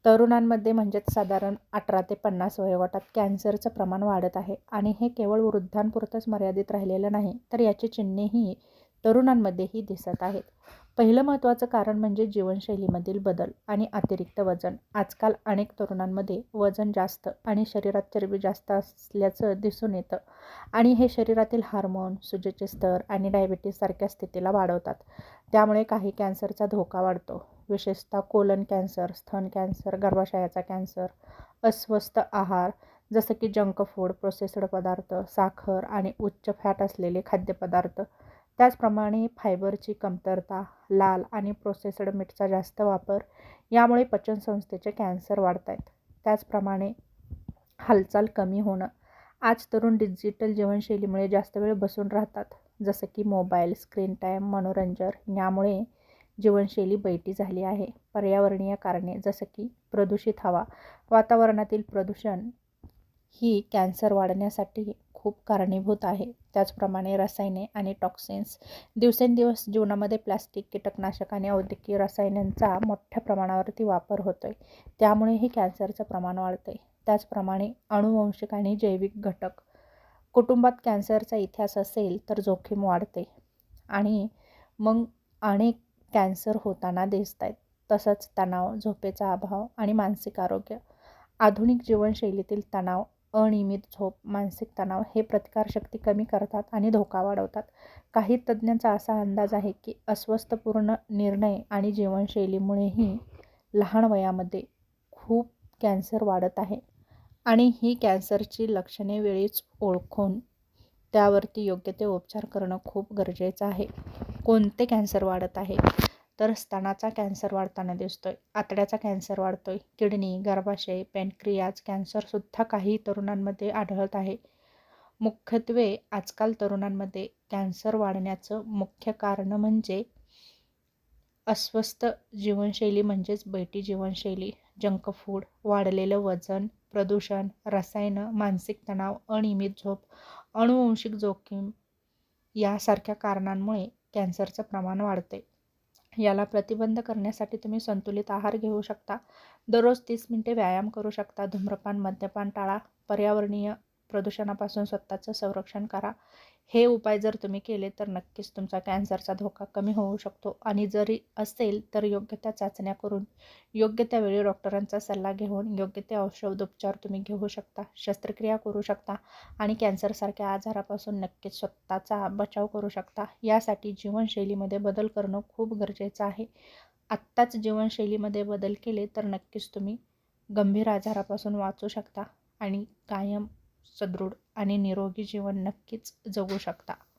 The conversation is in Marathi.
तरुणांमध्ये म्हणजेच साधारण 18 ते 50 वयोगटात कॅन्सरचं प्रमाण वाढत आहे आणि हे केवळ वृद्धांपुरतंच मर्यादित राहिलेलं नाही, तर याची चिन्हेही तरुणांमध्येही दिसत आहेत. पहिलं महत्त्वाचं कारण म्हणजे जीवनशैलीमधील बदल आणि अतिरिक्त वजन. आजकाल अनेक तरुणांमध्ये वजन जास्त आणि शरीरात चरबी जास्त असल्याचं दिसून येतं आणि हे शरीरातील हार्मोन, सुजेचे स्तर आणि डायबिटीजसारख्या स्थितीला वाढवतात. त्यामुळे काही कॅन्सरचा धोका वाढतो. विशेषतः कोलन कॅन्सर, स्तन कॅन्सर, गर्भाशयाचा कॅन्सर. अस्वस्थ आहार जसं की जंक फूड, प्रोसेस्ड पदार्थ, साखर आणि उच्च फॅट असलेले खाद्यपदार्थ. त्याचप्रमाणे फायबरची कमतरता, लाल आणि प्रोसेस्ड मीठचा जास्त वापर यामुळे पचनसंस्थेचे कॅन्सर वाढत आहेत. त्याचप्रमाणे हालचाल कमी होणं. आज तरुण डिजिटल जीवनशैलीमुळे जास्त वेळ बसून राहतात, जसं की मोबाईल, स्क्रीन टाईम, मनोरंजन यामुळे जीवनशैली बैठी झाली आहे. पर्यावरणीय कारणे जसं की प्रदूषित हवा, वातावरणातील प्रदूषण ही कॅन्सर वाढण्यासाठी खूप कारणीभूत आहे. त्याचप्रमाणे रसायने आणि टॉक्सिन्स. दिवसेंदिवस जीवनामध्ये प्लास्टिक, कीटकनाशक आणि औद्योगिक रसायनांचा मोठ्या प्रमाणावरती वापर होतोय. त्यामुळेही कॅन्सरचं प्रमाण वाढतंय. त्याचप्रमाणे अनुवंशिक आणि जैविक घटक. कुटुंबात कॅन्सरचा इतिहास असेल तर जोखीम वाढते आणि मग अनेक कॅन्सर होताना दिसत आहेत. तसंच तणाव, झोपेचा अभाव आणि मानसिक आरोग्य. आधुनिक जीवनशैलीतील तणाव, अनियमित झोप, मानसिक तणाव हे प्रतिकारशक्ती कमी करतात आणि धोका वाढवतात. काही तज्ज्ञांचा असा अंदाज आहे की अस्वस्थपूर्ण निर्णय आणि जीवनशैलीमुळेही लहान वयामध्ये खूप कॅन्सर वाढत आहे आणि ही कॅन्सरची लक्षणे वेळीच ओळखून त्यावरती योग्य ते उपचार करणं खूप गरजेचं आहे. कोणते कॅन्सर वाढत आहे? तर स्तनाचा कॅन्सर वाढताना दिसतोय, आतड्याचा कॅन्सर वाढतोय, किडनी, गर्भाशय, पॅनक्रियाज कॅन्सरसुद्धा काही तरुणांमध्ये आढळत आहे. मुख्यत्वे आजकाल तरुणांमध्ये कॅन्सर वाढण्याचं मुख्य कारण म्हणजे अस्वस्थ जीवनशैली म्हणजेच बैठी जीवनशैली, जंक फूड, वाढलेलं वजन, प्रदूषण, रसायनं, मानसिक तणाव, अनियमित झोप, अनुवंशिक जोखीम यासारख्या कारणांमुळे कॅन्सरचं प्रमाण वाढते. याला प्रतिबंध करण्यासाठी तुम्ही संतुलित आहार घेऊ शकता. दररोज 30 मिनिटे व्यायाम करू शकता. धूम्रपान, मद्यपान टाळा. पर्यावरणीय प्रदूषणापासून स्वतःचं संरक्षण करा. हे उपाय जर तुम्ही केले तर नक्कीच तुमचा कॅन्सरचा धोका कमी होऊ शकतो आणि जरी असेल तर योग्य त्या चाचण्या करून, योग्य त्या वेळी डॉक्टरांचा सल्ला घेऊन योग्य ते औषधोपचार तुम्ही घेऊ शकता. शस्त्रक्रिया करू शकता आणि कॅन्सरसारख्या आजारापासून नक्कीच स्वतःचा बचाव करू शकता. यासाठी जीवनशैलीमध्ये बदल करणं खूप गरजेचं आहे. आत्ताच जीवनशैलीमध्ये बदल केले तर नक्कीच तुम्ही गंभीर आजारापासून वाचू शकता आणि कायम सदृढ आणि निरोगी जीवन नक्कीच जगू शकता.